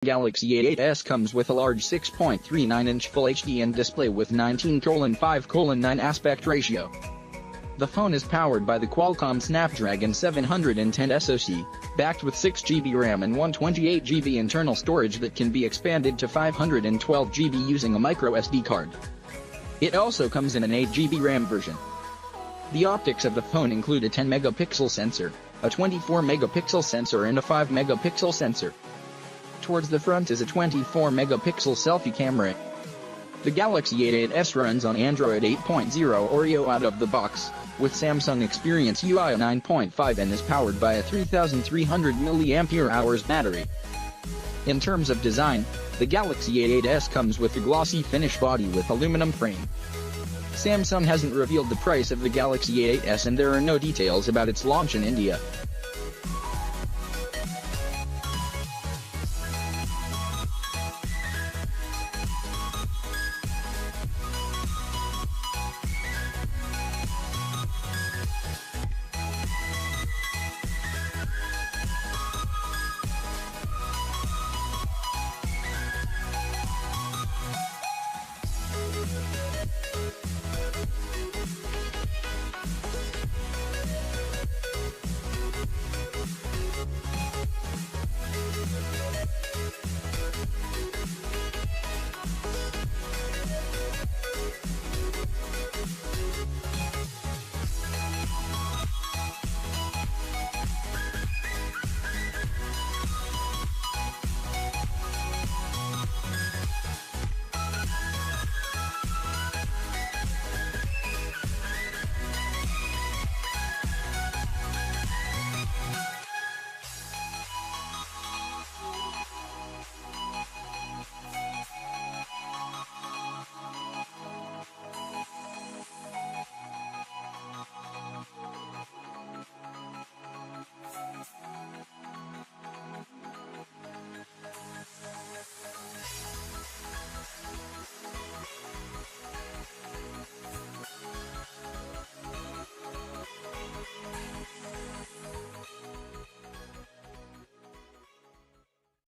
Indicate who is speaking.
Speaker 1: Galaxy A8s comes with a large 6.39-inch Full HD display with 19:5:9 aspect ratio. The phone is powered by the Qualcomm Snapdragon 710 SoC, backed with 6GB RAM and 128GB internal storage that can be expanded to 512GB using a microSD card. It also comes in an 8GB RAM version. The optics of the phone include a 10-megapixel sensor, a 24-megapixel sensor and a 5-megapixel sensor. Towards the front is a 24-megapixel selfie camera. The Galaxy A8s runs on Android 8.0 Oreo out of the box, with Samsung Experience UI 9.5 and is powered by a 3300 mAh battery. In terms of design, the Galaxy A8s comes with a glossy finish body with aluminum frame. Samsung hasn't revealed the price of the Galaxy A8s and there are no details about its launch in India.